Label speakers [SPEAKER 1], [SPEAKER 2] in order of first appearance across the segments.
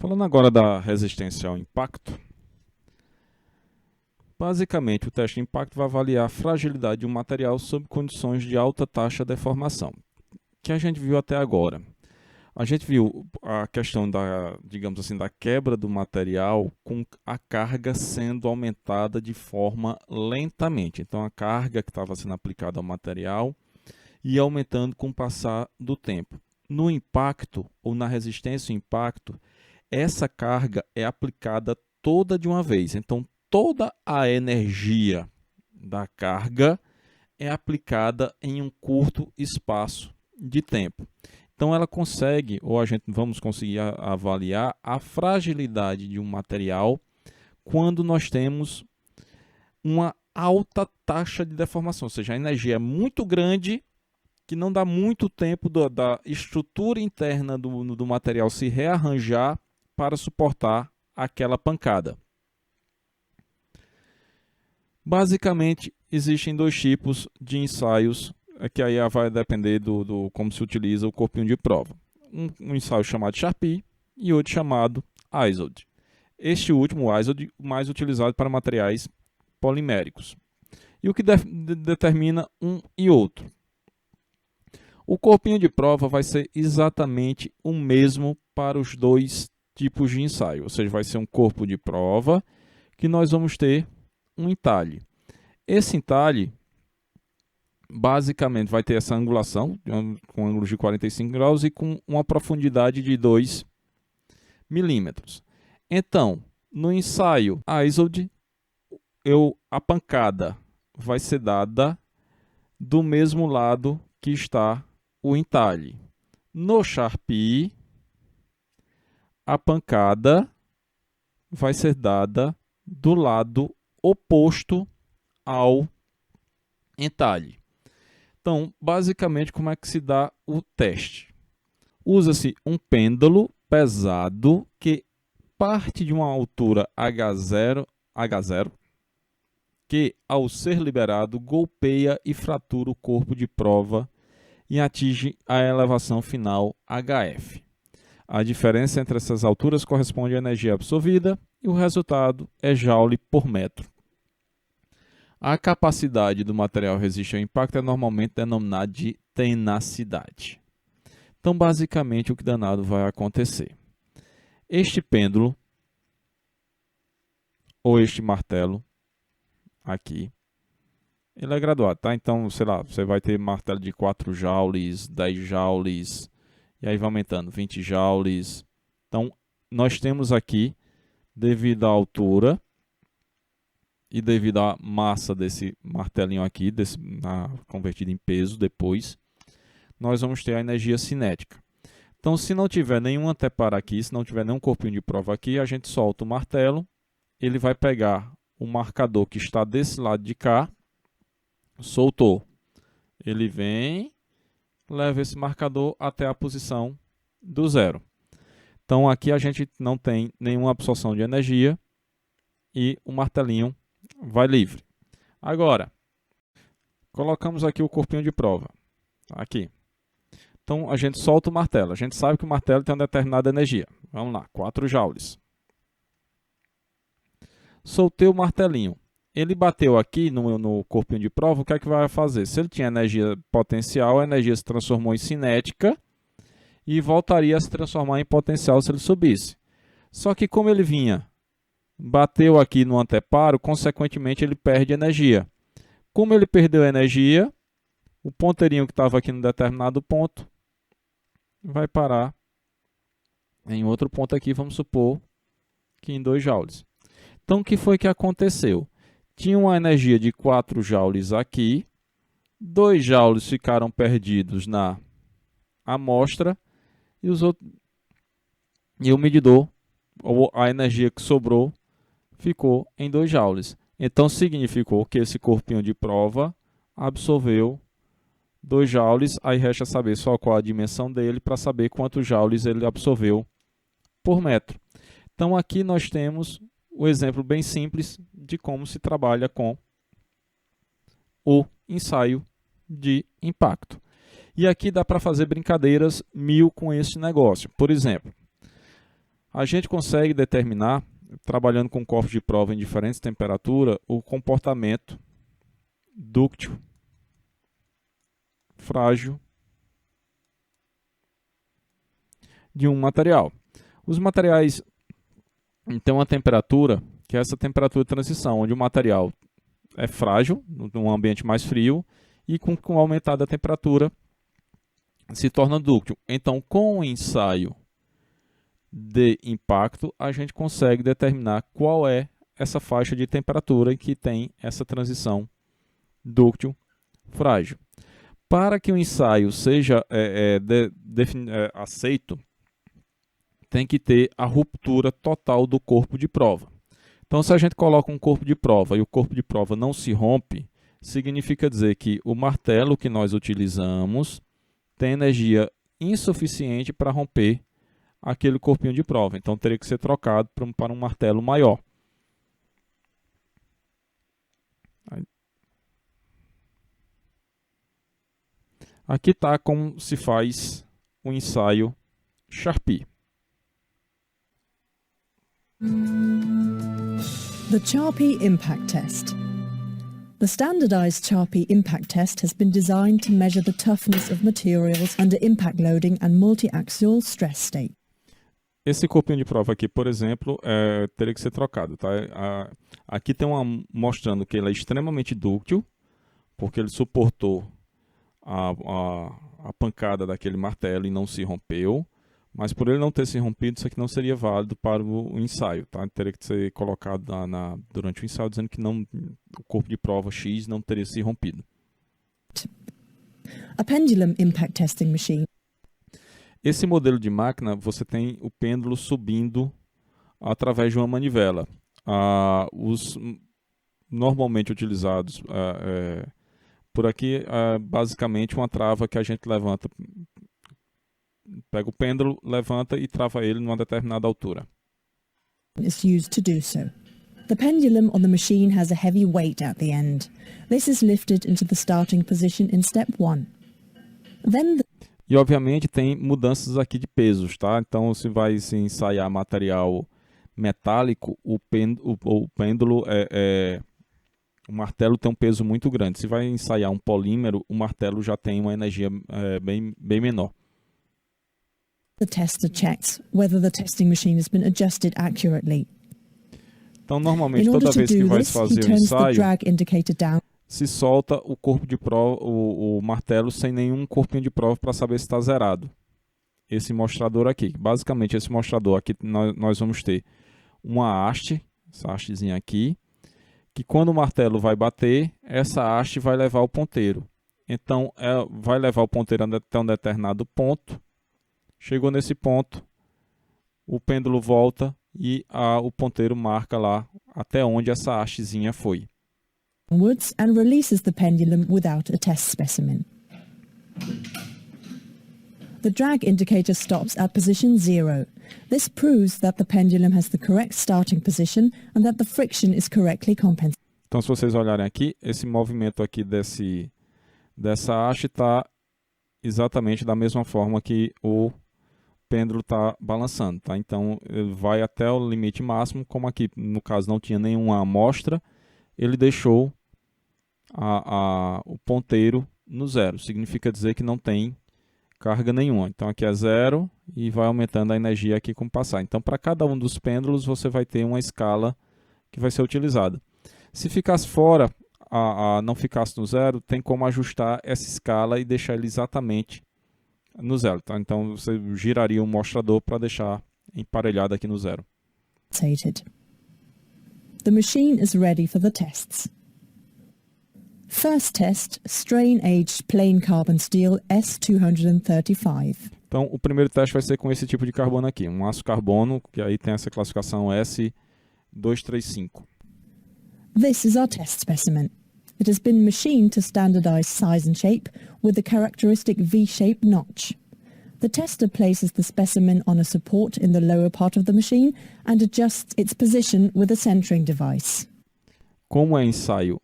[SPEAKER 1] Falando agora da resistência ao impacto, basicamente o teste de impacto vai avaliar a fragilidade de um material sob condições de alta taxa de deformação, que a gente viu até agora. A gente viu a questão da, digamos assim, da quebra do material com a carga sendo aumentada de forma lentamente. Então a carga que estava sendo aplicada ao material ia aumentando com o passar do tempo. No impacto ou na resistência ao impacto, essa carga é aplicada toda de uma vez. Então, toda a energia da carga é aplicada em um curto espaço de tempo. Então, ela consegue, ou a gente vamos conseguir avaliar a fragilidade de um material quando nós temos uma alta taxa de deformação, ou seja, a energia é muito grande, que não dá muito tempo da estrutura interna do material se rearranjar para suportar aquela pancada. Basicamente, existem dois tipos de ensaios, que aí vai depender do como se utiliza o corpinho de prova. Um ensaio chamado Charpy e outro chamado ISOD. Este último, o ISOD, mais utilizado para materiais poliméricos. E o que determina um e outro? O corpinho de prova vai ser exatamente o mesmo para os dois tipos de ensaio, ou seja, vai ser um corpo de prova que nós vamos ter um entalhe. Esse entalhe, basicamente, vai ter essa angulação, com ângulos de 45 graus e com uma profundidade de 2 milímetros. Então, no ensaio ISOD, a pancada vai ser dada do mesmo lado que está o entalhe. No Charpy, a pancada vai ser dada do lado oposto ao entalhe. Então, basicamente, como é que se dá o teste? Usa-se um pêndulo pesado que parte de uma altura H0, que, ao ser liberado, golpeia e fratura o corpo de prova e atinge a elevação final HF. A diferença entre essas alturas corresponde à energia absorvida e o resultado é joule por metro. A capacidade do material resistir ao impacto é normalmente denominada de tenacidade. Então, basicamente, o que danado vai acontecer? Este pêndulo, ou este martelo, aqui, ele é graduado, tá? Então, sei lá, você vai ter martelo de 4 joules, 10 joules, e aí vai aumentando, 20 joules. Então, nós temos aqui, devido à altura e devido à massa desse martelinho aqui, convertido em peso depois, nós vamos ter a energia cinética. Então, se não tiver nenhum anteparo aqui, se não tiver nenhum corpinho de prova aqui, a gente solta o martelo, ele vai pegar o marcador que está desse lado de cá, soltou. Ele vem, leva esse marcador até a posição do zero. Então, aqui a gente não tem nenhuma absorção de energia e o martelinho vai livre. Agora, colocamos aqui o corpinho de prova. Aqui. Então, a gente solta o martelo. A gente sabe que o martelo tem uma determinada energia. Vamos lá, 4 joules. Soltei o martelinho. Ele bateu aqui no corpinho de prova, o que é que vai fazer? Se ele tinha energia potencial, a energia se transformou em cinética e voltaria a se transformar em potencial se ele subisse. Só que como ele bateu aqui no anteparo, consequentemente ele perde energia. Como ele perdeu energia, o ponteirinho que estava aqui em determinado ponto vai parar em outro ponto aqui, vamos supor que em 2 joules. Então, o que foi que aconteceu? Tinha uma energia de 4 joules aqui, 2 joules ficaram perdidos na amostra e o medidor, ou a energia que sobrou, ficou em 2 joules. Então, significou que esse corpinho de prova absorveu 2 joules, aí resta saber só qual a dimensão dele para saber quantos joules ele absorveu por metro. Então, aqui nós temos o exemplo bem simples de como se trabalha com o ensaio de impacto. E aqui dá para fazer brincadeiras 1000 com esse negócio. Por exemplo, A gente consegue determinar, trabalhando com corpos de prova em diferentes temperaturas, o comportamento dúctil, frágil de um material. Os materiais têm uma temperatura, que é essa temperatura de transição, onde o material é frágil, num ambiente mais frio, e com o aumentar da temperatura se torna dúctil. Então, com o ensaio de impacto, a gente consegue determinar qual é essa faixa de temperatura em que tem essa transição dúctil frágil. Para que o ensaio seja aceito, tem que ter a ruptura total do corpo de prova. Então, se a gente coloca um corpo de prova e o corpo de prova não se rompe, significa dizer que o martelo que nós utilizamos tem energia insuficiente para romper aquele corpinho de prova. Então, teria que ser trocado para um martelo maior. Aqui está como se faz o ensaio Charpy.
[SPEAKER 2] The Charpy Impact Test. The standardized Charpy Impact Test has been designed to measure the toughness of materials under impact loading and multi-axial stress state.
[SPEAKER 1] Esse corpinho de prova aqui, por exemplo, teria que ser trocado. Tá? Aqui tem mostrando que ele é extremamente dúctil, porque ele suportou a pancada daquele martelo e não se rompeu. Mas por ele não ter se rompido, isso aqui não seria válido para o ensaio. Tá? Teria que ser colocado durante o ensaio, dizendo que o corpo de prova X não teria se rompido.
[SPEAKER 2] A pendulum impact testing machine.
[SPEAKER 1] Esse modelo de máquina, você tem o pêndulo subindo através de uma manivela. Os normalmente utilizados por aqui, basicamente uma trava que a gente levanta, pega o pêndulo, levanta e trava ele numa determinada altura.
[SPEAKER 2] Is used to do so. The pendulum on the machine has a heavy weight at the end. This is lifted into the starting position in step 1.
[SPEAKER 1] E obviamente tem mudanças aqui de pesos, tá? Então, se vai se ensaiar material metálico, o pêndulo o martelo tem um peso muito grande. Se vai ensaiar um polímero, o martelo já tem uma energia bem menor.
[SPEAKER 2] The tester checks whether the testing machine has been adjusted accurately.
[SPEAKER 1] Então, normalmente, toda vez que vai fazer o ensaio, se solta o corpo de prova, o martelo sem nenhum corpinho de prova para saber se está zerado. Esse mostrador aqui. Basicamente, esse mostrador aqui, nós vamos ter uma haste, essa hastezinha aqui, que quando o martelo vai bater, essa haste vai levar o ponteiro. Então, vai levar o ponteiro até um determinado ponto. Chegou nesse ponto, o pêndulo volta e o ponteiro marca lá até onde essa hastezinha foi.
[SPEAKER 2] And releases the pendulum without a test specimen. The drag indicator stops at position 0. This proves that the pendulum has the correct starting position and that the friction is correctly compensated.
[SPEAKER 1] Então, se vocês olharem aqui, esse movimento aqui dessa haste está exatamente da mesma forma que o pêndulo está balançando. Tá? Então, ele vai até o limite máximo, como aqui, no caso, não tinha nenhuma amostra, ele deixou o ponteiro no zero. Significa dizer que não tem carga nenhuma. Então, aqui é zero e vai aumentando a energia aqui com o passar. Então, para cada um dos pêndulos, você vai ter uma escala que vai ser utilizada. Se ficasse fora, não ficasse no zero, tem como ajustar essa escala e deixar ele exatamente no zero. Tá? Então, você giraria o mostrador para deixar emparelhado aqui no zero.
[SPEAKER 2] The machine is ready for the tests. First test, strain-aged plain carbon steel S235.
[SPEAKER 1] Então, o primeiro teste vai ser com esse tipo de carbono aqui, um aço carbono, que aí tem essa classificação S235.
[SPEAKER 2] This is our test specimen. It has been machined to standardized size and shape with the characteristic V-shaped notch. The tester places the specimen on a support in the lower part of the machine and adjusts its position with a centering device.
[SPEAKER 1] Como é ensaio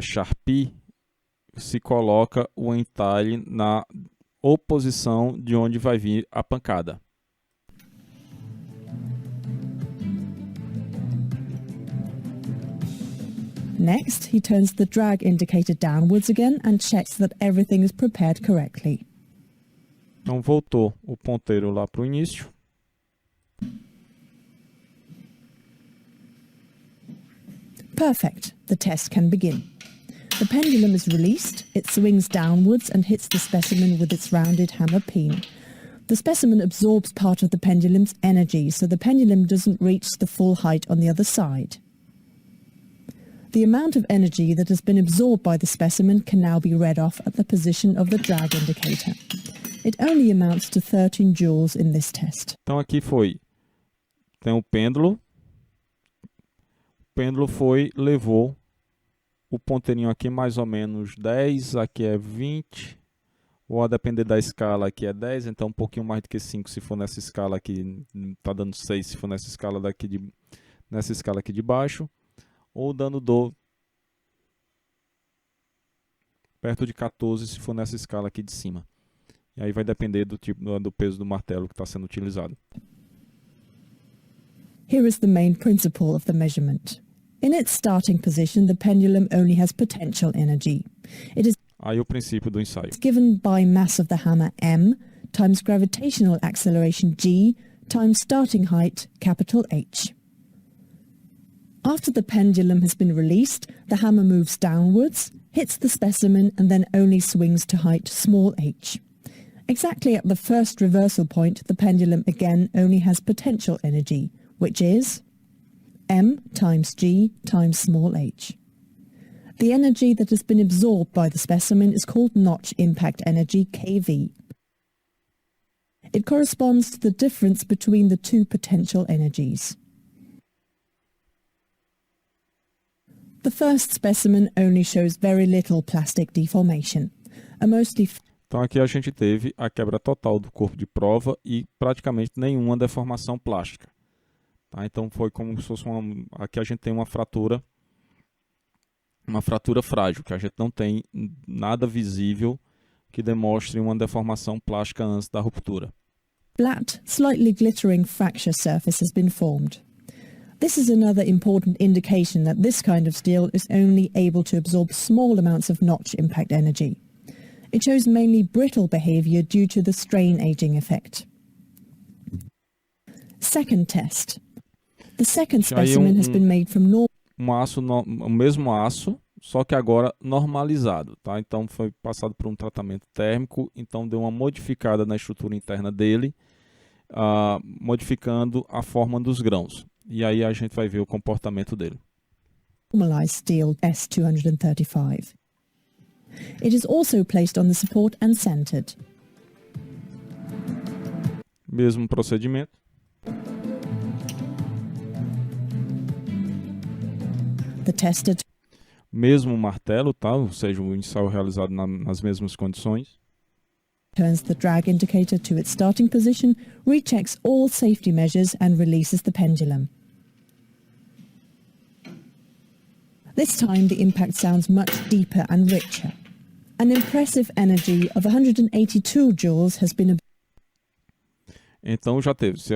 [SPEAKER 1] Charpy, se coloca o entalhe na oposição de onde vai vir a pancada.
[SPEAKER 2] Next, he turns the drag indicator downwards again and checks that everything is prepared correctly.
[SPEAKER 1] Então voltou o ponteiro lá para o início.
[SPEAKER 2] Perfect. The test can begin. The pendulum is released, it swings downwards and hits the specimen with its rounded hammer peen. The specimen absorbs part of the pendulum's energy, so the pendulum doesn't reach the full height on the other side. The amount of energy that has been absorbed by the specimen can now be read off at the position of the drag indicator. It only amounts to 13 joules in this test.
[SPEAKER 1] Então aqui tem o pêndulo. O pêndulo levou o ponteirinho aqui mais ou menos 10, aqui é 20, ou a depender da escala aqui é 10, então um pouquinho mais do que 5 se for nessa escala aqui, está dando 6 se for nessa escala aqui de baixo, ou dando perto de 14 se for nessa escala aqui de cima. E aí vai depender do peso do martelo que está sendo utilizado.
[SPEAKER 2] Here is the main principle of the measurement. In its starting position, the pendulum only has potential energy. It is
[SPEAKER 1] Aí o princípio do ensaio.
[SPEAKER 2] given by mass of the hammer m times gravitational acceleration g times starting height capital H. After the pendulum has been released, the hammer moves downwards, hits the specimen and then only swings to height small h. Exactly at the first reversal point, the pendulum again only has potential energy, which is m times g times small h. The energy that has been absorbed by the specimen is called notch impact energy, kV. It corresponds to the difference between the two potential energies. The first specimen only shows very little plastic deformation, a mostly
[SPEAKER 1] Então aqui a gente teve a quebra total do corpo de prova e praticamente nenhuma deformação plástica. Tá? Então foi como se fosse aqui a gente tem uma fratura frágil, que a gente não tem nada visível que demonstre uma deformação plástica antes da ruptura.
[SPEAKER 2] flat, slightly glittering fracture surface has been formed. This is another important indication that this kind of steel is only able to absorb small amounts of notch impact energy. It shows mainly brittle behavior due to the strain aging effect. Second test. The second specimen has been made from normal.
[SPEAKER 1] O mesmo aço, só que agora normalizado, tá? Então foi passado por um tratamento térmico, então deu uma modificada na estrutura interna dele, modificando a forma dos grãos. E aí a gente vai ver o comportamento dele.
[SPEAKER 2] Normalized steel S235. It is also placed on the support and centered.
[SPEAKER 1] Mesmo procedimento.
[SPEAKER 2] The tester
[SPEAKER 1] Mesmo martelo, tá? Ou seja, o ensaio realizado nas mesmas condições.
[SPEAKER 2] turns the drag indicator to its starting position, rechecks all safety measures and releases the pendulum. This time the impact sounds much deeper and richer. An impressive energy of 182 joules has been
[SPEAKER 1] Então já teve. Se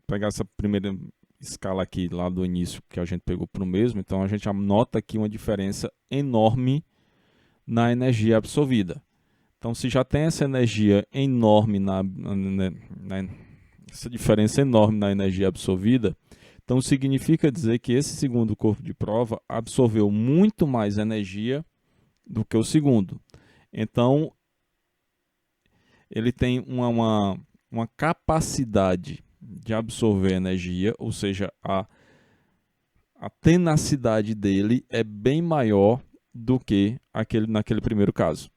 [SPEAKER 1] pegar essa primeira escala aqui lá do início que a gente pegou para o mesmo, então a gente nota aqui uma diferença enorme na energia absorvida. Então se já tem essa energia enorme essa diferença enorme na energia absorvida, então significa dizer que esse segundo corpo de prova absorveu muito mais energia do que o segundo. Então ele tem uma capacidade de absorver energia, ou seja, a tenacidade dele é bem maior do que naquele primeiro caso.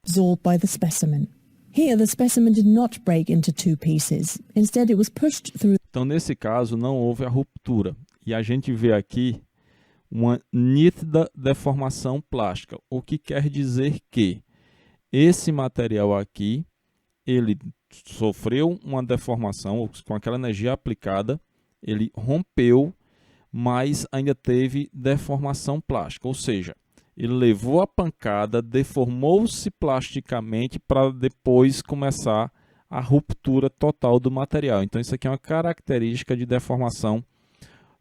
[SPEAKER 2] absorbed by the specimen. Here the specimen did not break into two pieces. Instead it was pushed through.
[SPEAKER 1] Então nesse caso não houve a ruptura e a gente vê aqui uma nítida deformação plástica, o que quer dizer que esse material aqui ele sofreu uma deformação com aquela energia aplicada, ele rompeu, mas ainda teve deformação plástica, ou seja, ele levou a pancada, deformou-se plasticamente para depois começar a ruptura total do material. Então isso aqui é uma característica de deformação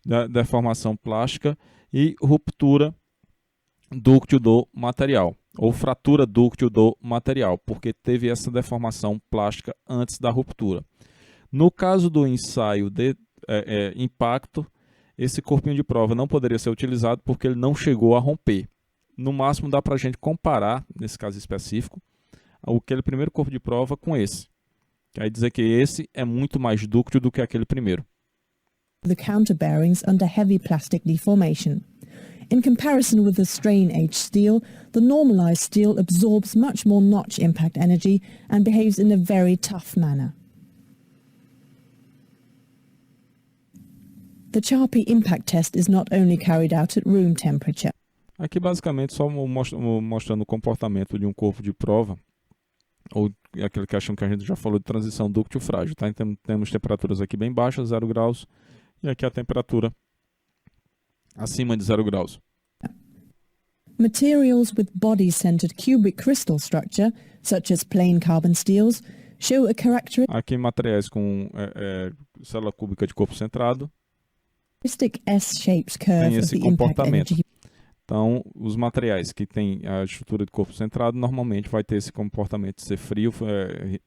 [SPEAKER 1] da deformação plástica e ruptura dúctil do material, ou fratura dúctil do material, porque teve essa deformação plástica antes da ruptura. No caso do ensaio de impacto, esse corpinho de prova não poderia ser utilizado porque ele não chegou a romper. No máximo dá para a gente comparar, nesse caso específico, aquele primeiro corpo de prova com esse. Quer dizer que esse é muito mais dúctil do que aquele primeiro.
[SPEAKER 2] The counterbearings under heavy plastic deformation. In comparison with the strain-aged steel, the normalized steel absorbs much more notch impact energy and behaves in a very tough manner. The Charpy impact test is not only carried out at room temperature.
[SPEAKER 1] Aqui basicamente só mostrando o comportamento de um corpo de prova, ou aquela questão que a gente já falou de transição dúctil frágil. Tá? Então, temos temperaturas aqui bem baixas, 0 graus, e aqui a temperatura acima de 0 graus.
[SPEAKER 2] Materials with body-centered cubic crystal structure, such as plain carbon steels, show a characteristic
[SPEAKER 1] Aqui materiais com célula cúbica de corpo centrado,
[SPEAKER 2] S-shaped
[SPEAKER 1] tem
[SPEAKER 2] curve of
[SPEAKER 1] esse
[SPEAKER 2] the impact
[SPEAKER 1] comportamento.
[SPEAKER 2] energy.
[SPEAKER 1] Então, os materiais que têm a estrutura de corpo centrado, normalmente vai ter esse comportamento de ser frio,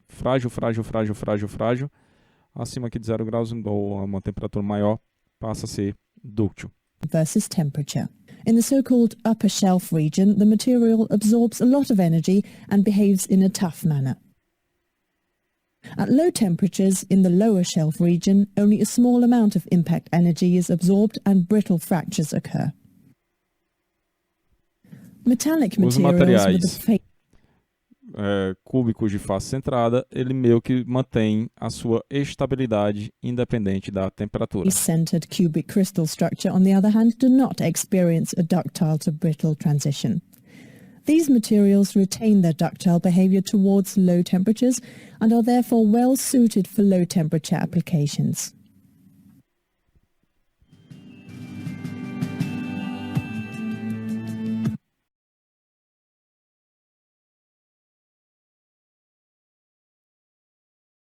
[SPEAKER 1] frágil, frágil, frágil, frágil, frágil. Acima aqui de 0 graus, ou uma temperatura maior, passa a ser dúctil.
[SPEAKER 2] Versus temperature. In the so-called upper shelf region, the material absorbs a lot of energy and behaves in a tough manner. At low temperatures, in the lower shelf region, only a small amount of impact energy is absorbed and brittle fractures occur. Metallic
[SPEAKER 1] Os
[SPEAKER 2] materials with
[SPEAKER 1] materiais
[SPEAKER 2] a
[SPEAKER 1] cúbicos de face centrada, ele meio que mantém a sua estabilidade independente da temperatura.
[SPEAKER 2] face-centered cubic crystal structure, on the other hand, do not experience a ductile to brittle transition. These materials retain their ductile behavior towards low temperatures and are therefore well suited for low temperature applications.